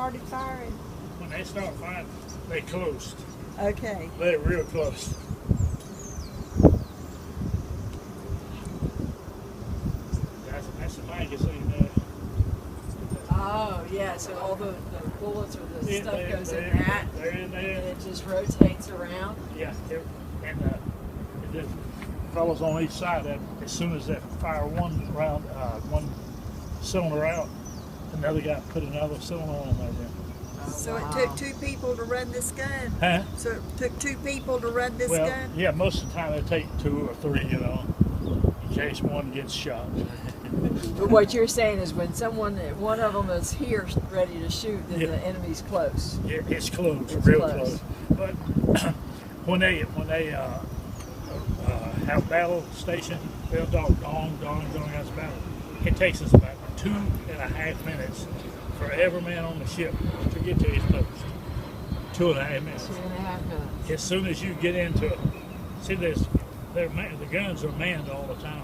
started firing? When they start firing, they close. Okay. They're real close. That's the magazine there. Oh, yeah, so all the bullets or the Yeah, stuff goes in they're- that, They're in there. and it just rotates around. Yeah, and the fellows on each side, that as soon as they fire one round, one cylinder out, another guy put another cylinder on there. So Wow. it took 2 people to run this gun? Huh? So it took 2 people to run this Well, gun? yeah, most of the time they take 2 or 3, in case one gets shot. But what you're saying is when one of them is here ready to shoot, then Yeah. the enemy's close. It's close, It's real close. close. But when they have battle station, they'll dong against battle. It takes us about 2.5 minutes for every man on the ship to get to his post. 2.5 minutes. 2.5 minutes. As soon as you get into it, see, the guns are manned all the time.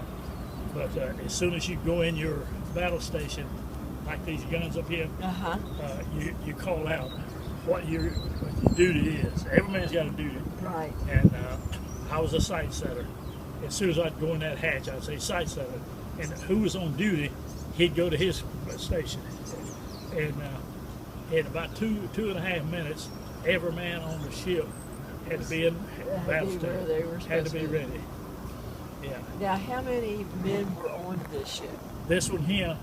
But as soon as you go in your battle station, like these guns up here, you call out what your duty is. Every man's got a duty. Right. And I was a sight setter. As soon as I'd go in that hatch, I'd say sight setter. And who was on duty, he'd go to his station. And in about 2.5 minutes, every man on the ship had to be in battle station. Had to be ready. Yeah. Now, how many men were on this ship? This one here,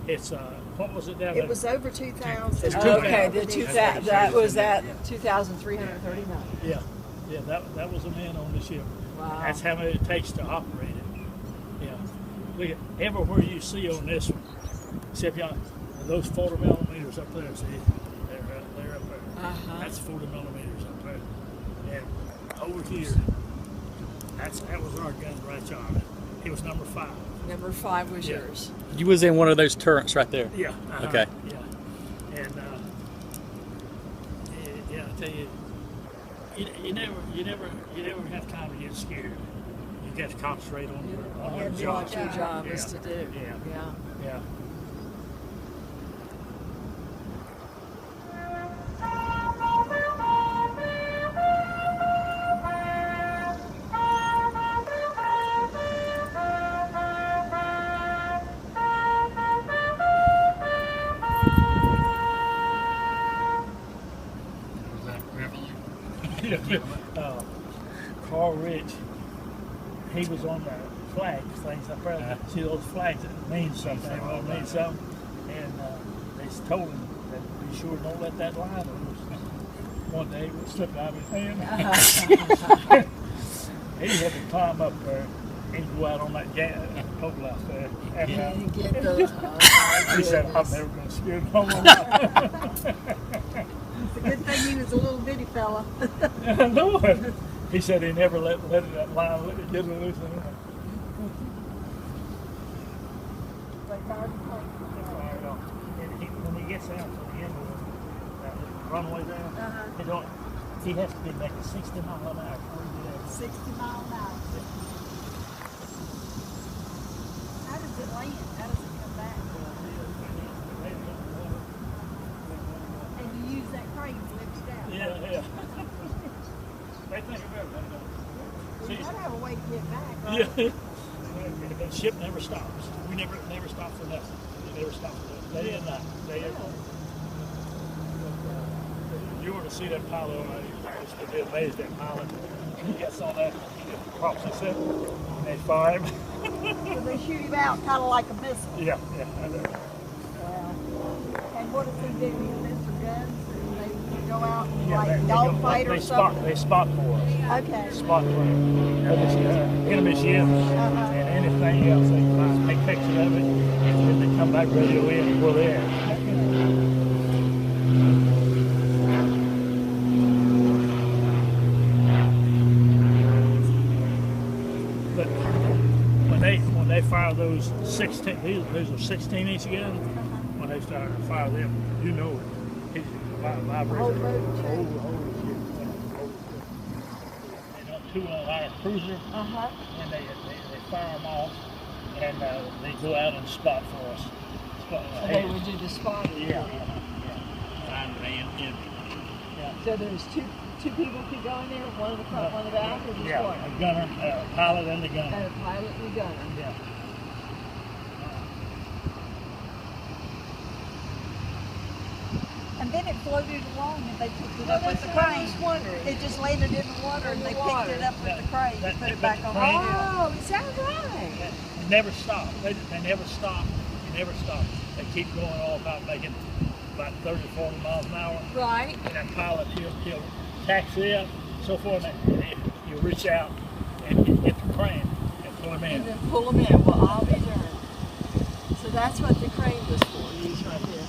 it's what was it down there? It was over 2,000. It's Okay, 2,000. that was at 2,339. Yeah, that was a man on the ship. Wow. That's how many it takes to operate it. Yeah. Look at everywhere you see on this one, except those 40 millimeters up there. See, they're up there. That's 40 millimeters up there. And over here, that was our gun right on. It was number 5. Number 5 was Yeah. yours. You was in one of those turrets right there. Yeah. Okay. Yeah. And I tell you, you never have time to get scared. You got to concentrate on your job. What your job is to do. Yeah. Carl Rich, he was on the flag things up there. See those flags that mean something. Well, mean something. And they told him that be sure don't let that line loose. One day it would slip out of his hand. He had to climb up there and go out on that pole out there. And Get those. he said, I'm never going to scare no more. It's a good thing he was a little bitty fella. No, he said he never let that line get loose. When he gets out to the end of that runway there, he has to be making 60 miles an hour before he gets 60 miles an hour. How does it land? How does it come back? And you use that crane to lift it out. Yeah. They think of everything. We gotta have a way to get back, right? Yeah. The ship never stops. We never stop for nothing. We never stop for nothing. Day and night. You were to see that pilot, I used to be amazed at pilot. He gets on that, props his head, and they fire him. So they shoot him out kind of like a missile. Yeah, I know. Wow. And what does he do? He sends for guns and they go out and Yeah, like dogfight or something? They spot for us. Okay. Spot for enemy ship and anything else they can find. Take pictures of it, and then they come back radio in and we're there. But when they fire those 16, those are 16 inch guns. When they start to fire them, you know it. It's vibrating. They got 2 on our cruiser, and they fire them off, and they go out and spot for us. They would do the spotting. Yeah. Find the man in. Yeah. So there's two people could go in there, one in the front, one in the back, or just Yeah, one? a gunner, a pilot and a gunner. And a pilot and a gunner. Yeah. And then it floated along and they picked it Well, up with that's the what I crane. was wondering. It just landed in the water and they picked it up with the crane and put it back on the hill. Oh, is that right? It never stopped. They never stopped. They never stopped. They keep going all about making about 30, 40 miles an hour. Right. And that pilot, he'll taxi up, so forth, and he'll reach out and get the crane and pull him in. And then pull them in. Well, I'll be darned. So that's what the crane was for, used right there.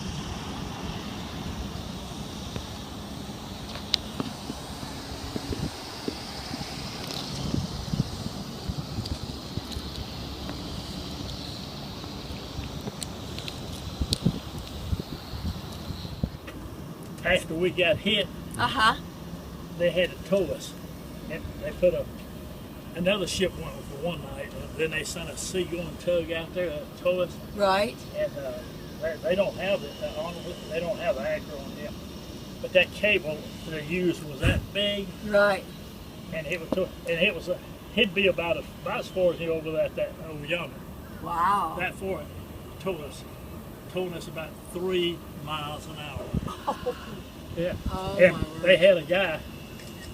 After we got hit, they had to tow us. And they put another ship went for one night, and then they sent a seagoing tug out there to tow us. Right. And they don't have it they don't have anchor on them. But that cable they used was that big, Right. and he'd be about as far as he over over yonder. Wow. That for it told us about 3 miles an hour. Yeah. Oh, And my they word. had a guy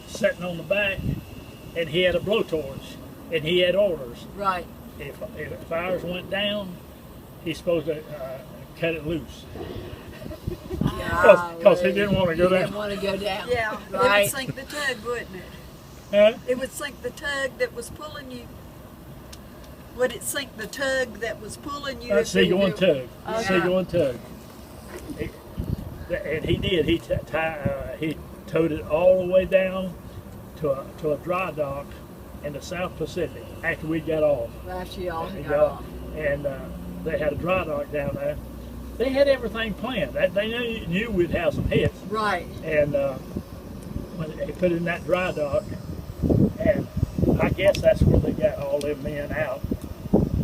sitting on the back, and he had a blowtorch, and he had orders. Right. If ours went down, he's supposed to cut it loose. Because he didn't want to go He down. didn't want to go down. Yeah, it Right. would sink the tug, wouldn't it? Huh? It would sink the tug that was pulling you. Would it sink the tug that was pulling you? That's if it- seagoing tug. Okay. Seagoing tug. And he did. He towed it all the way down to a dry dock in the South Pacific after we got off. After y'all We got got off. And they had a dry dock down there. They had everything planned. They knew we'd have some hits. Right. And when they put it in that dry dock, and I guess that's where they got all them men out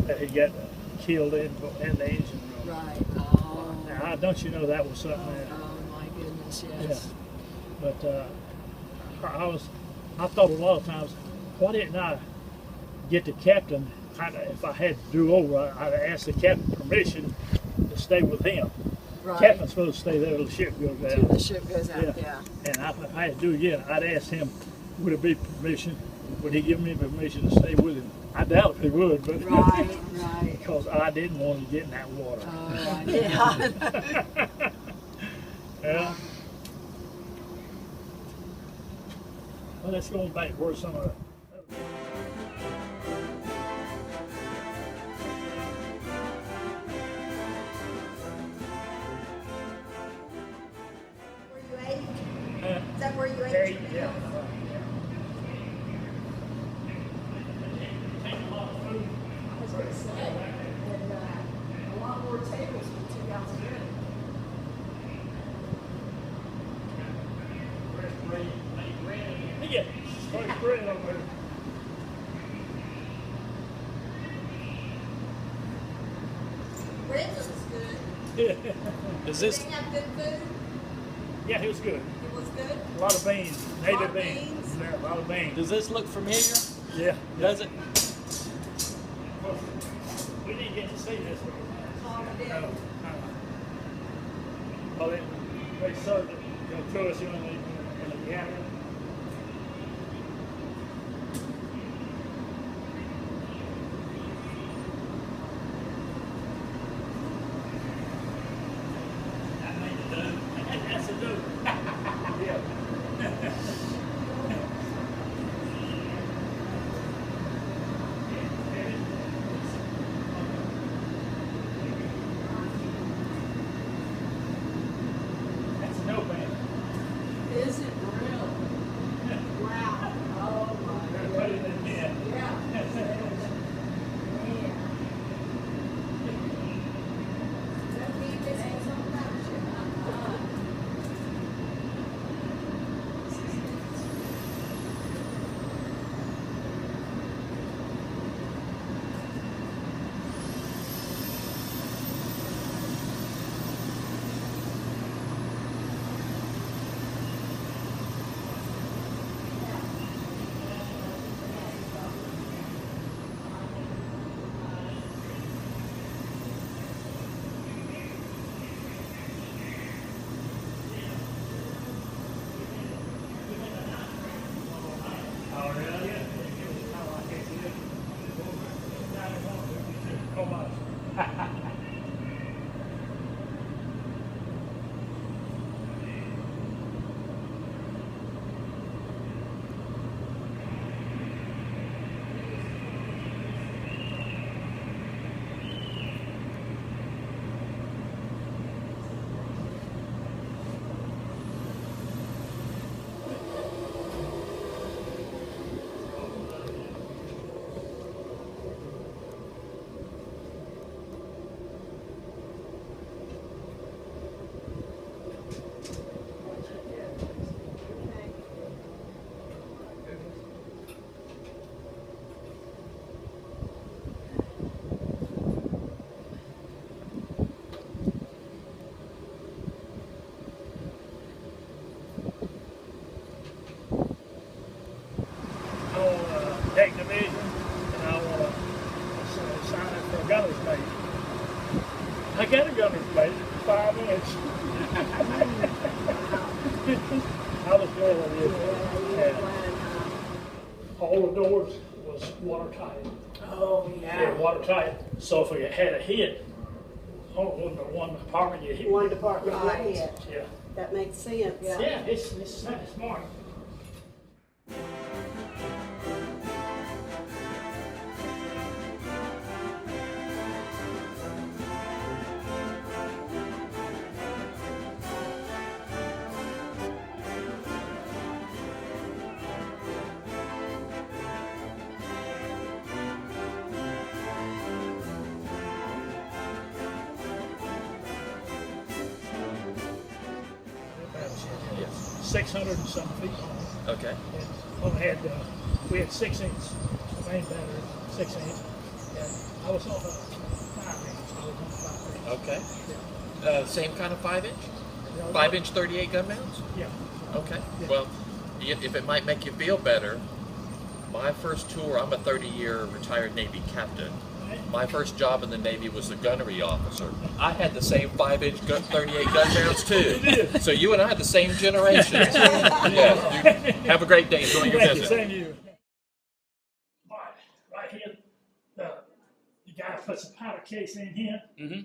that he got killed in the engine room. Right. Oh. Now, don't you know that was something that, Oh my goodness, yeah. yes. But I thought a lot of times, why didn't I get the captain? If I had to do over, I'd ask the captain permission to stay with him. Right. Captain's supposed to stay there till the ship goes Till down. the ship goes out, yeah. And if I had to do it again, I'd ask him, would it be permission? Would he give me permission to stay with him? I doubt if he would, but Right, right. because I didn't want to get in that water. Oh, yeah. Yeah. Well, let's go back where some of the Were you ate? uh, Is that where you ate? yeah, your meal? yeah. Take a lot of food. I was going to say, and a lot more tables we took out today. Yeah, fresh bread over there. Bread was good. Yeah. Is Did this they have good food? Yeah, it was good. It was good. A lot of beans, native of beans. beans. Yeah, a lot of beans. does this look familiar? Yeah. Does it? We didn't get to see this one. Oh, we did. No. Oh, they served it to us in the cabin. That's a dude. Yeah. That's a no man. Is it real? deck division, and I want to sign up for a gunner's mate. I got a gunner's mate, 5 inch. I was glad I did that. All the doors was watertight. Oh, Yeah, watertight. So if we had a hit, one apartment get hit. One department Right. would hit. Yeah. That makes sense. Yeah. Yeah, it's smart. Yes. 600 and some feet long. Okay. We had 6 inch main battery, 6 inch. And I was on 5 inch. I was on 5 inch. Okay. Same kind of 5 inch? 5 inch 38 gun mounts? Yeah. Okay. Yeah. Well, if it might make you feel better, my first tour, I'm a 30-year retired Navy captain. My first job in the Navy was a gunnery officer. I had the same 5 inch 38 gun mounts too. So you and I had the same generation. Yeah. Have a great day. Enjoy your Thank you, visit. same to you. Right here, the guy puts a powder case in here. Mm-hmm.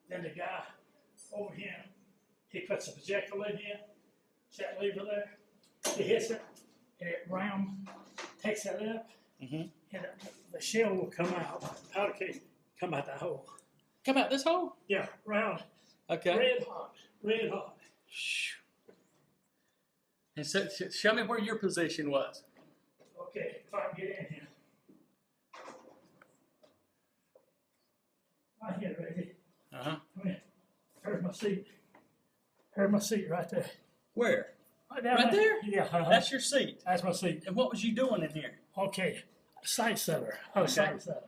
Then the guy over here, he puts a projectile in here. See that lever there? He hits it, and it round takes that up, Mm-hmm. and the shell will come out. The powder case come out that hole. Come out this hole? Yeah, round, Okay. red hot, red hot. And so, show me where your position was. Okay, if I can get in here. Right here, baby. Uh-huh. Come in. Here's my seat. Here's my seat right there. Where? Down Right there? Yeah, That's your seat. that's my seat. And what was you doing in here? Okay, sight setter. Okay. Sight setter.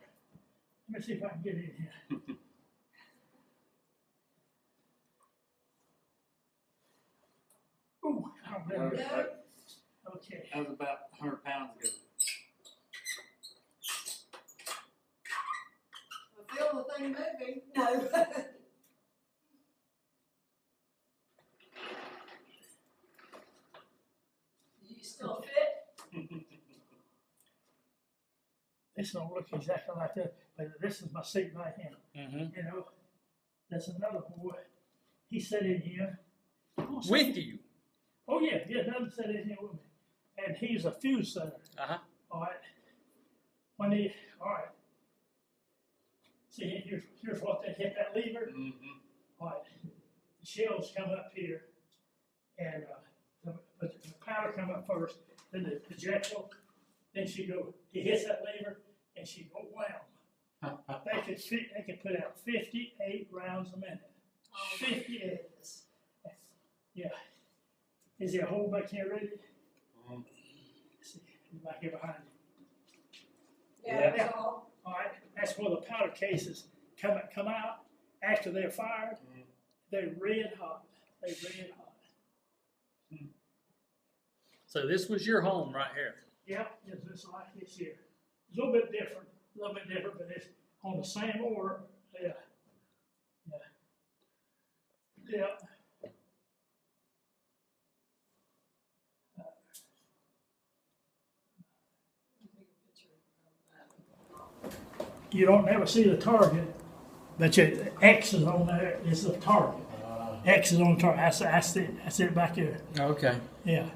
Let me see if I can get in here. Ooh, I don't remember. Okay. That was about 100 pounds ago. I feel the thing moving. No. You still fit? This don't look exactly like that, but this is my seat right here. Mm-hmm. You know, there's another boy. He sat in here. With you? Oh yeah, another sat in here with me, and he's a fuse setter. Uh-huh. All right. All right. See, here's what they hit that lever. Mm-hmm. All right. The shells come up here, and the powder come up first, then the projectile, then he hits that lever, and she go wham. They could put out 58 rounds a minute. 58. Yeah. Is there a hole back here ready? Let's see, back here behind you. Yeah, Yeah. so All right, that's where the powder cases come out after they're fired. They're red hot. They're red hot. So this was your home right here. Yeah, it's just like this here. It's a little bit different, but it's on the same order. Yeah. Yeah. You don't never see the target, but your X is on there. It's the target. X is on the target. That's it back here. Okay. Yeah.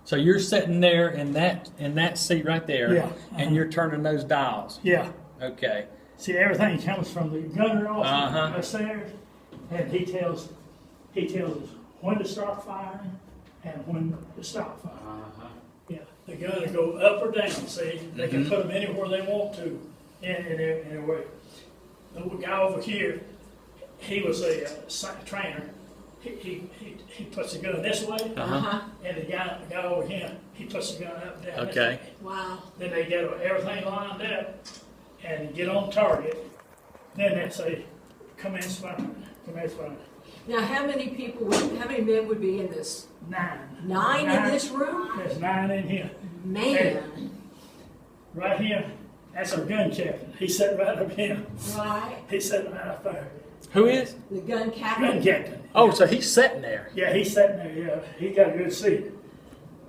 So you're sitting there in that seat right there, Yeah. and you're turning those dials. Yeah. Okay. See, everything comes from the gunner officer Uh-huh. upstairs, and he tells us when to start firing and when to stop firing. Uh-huh. Yeah, the gunner go up or down. See, they can put them anywhere they want to, in a way. The guy over here, he was a trainer. He puts the gun this way, Uh-huh. and the guy over here, he puts the gun up and down. this Okay. way. wow. Then they get everything lined up and get on target. Then they say, commence firing, commence firing. Now, how many men would be in this? 9. Nine in this room? There's 9 in here. Man. right here, that's our gun captain. He sat right up here. Right. He sat right up there. Who is? The gun captain. Gun captain. Oh, so he's sitting there. Yeah, he's sitting there. Yeah, he got a good seat.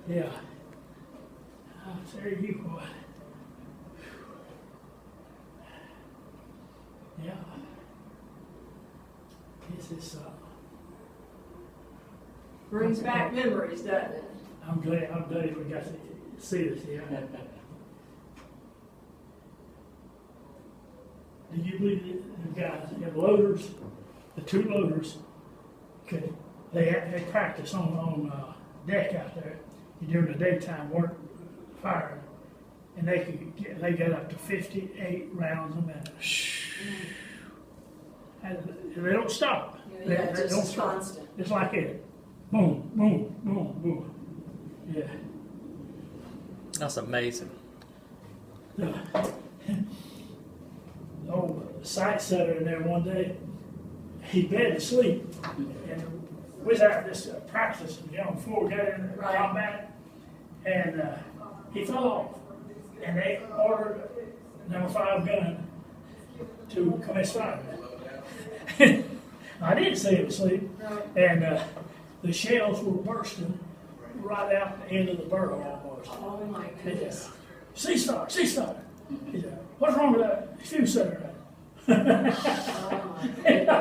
Yeah. There you go. Yeah. This is. Brings back memories, doesn't it? I'm glad we got to see this. Yeah. Do you believe that the guys, the loaders, the two loaders, they practice on deck out there during the daytime work firing, and they get up to 58 rounds a minute. And they don't stop. Yeah, They just don't stop. constant. It's like it. Boom, boom, boom, boom. Yeah. That's amazing. The old sight setter in there one day, he bed to sleep, and we was out this practicing, before we got in the combat, and he fell off, and they ordered number 5 gun to commence fire. I didn't see him asleep, and the shells were bursting right out the end of the barrel almost. Oh my goodness. Ceasefire, ceasefire. He said, what's wrong with that fuse setter? Oh my goodness.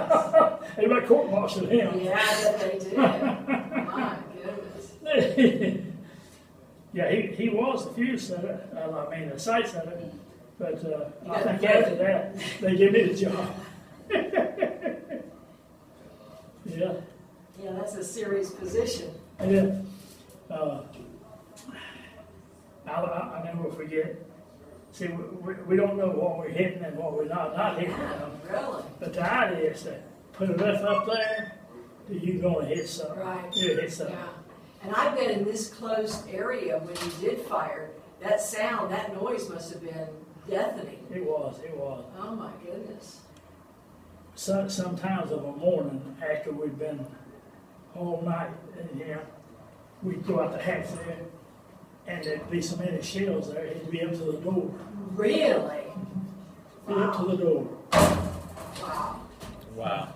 Everybody court martialed him. Yeah, I bet they did. My goodness. Yeah, he was the fuse setter, the sight setter, but I think got after that, they gave me the job. Yeah. Yeah, that's a serious position. Yeah. I'll never forget. See, we don't know what we're hitting and what we're not hitting. Really? But the idea is to put a lift up there, you're going to hit something. Right. You hit something. Yeah. And I've been in this close area when you did fire. That sound, that noise must have been deafening. It was. Oh my goodness. Sometimes of a morning after we'd been all night, we'd go out the hatch there, and there'd be so many shells there, it'd be up to the door. Really? Be up to the door. Wow. Wow.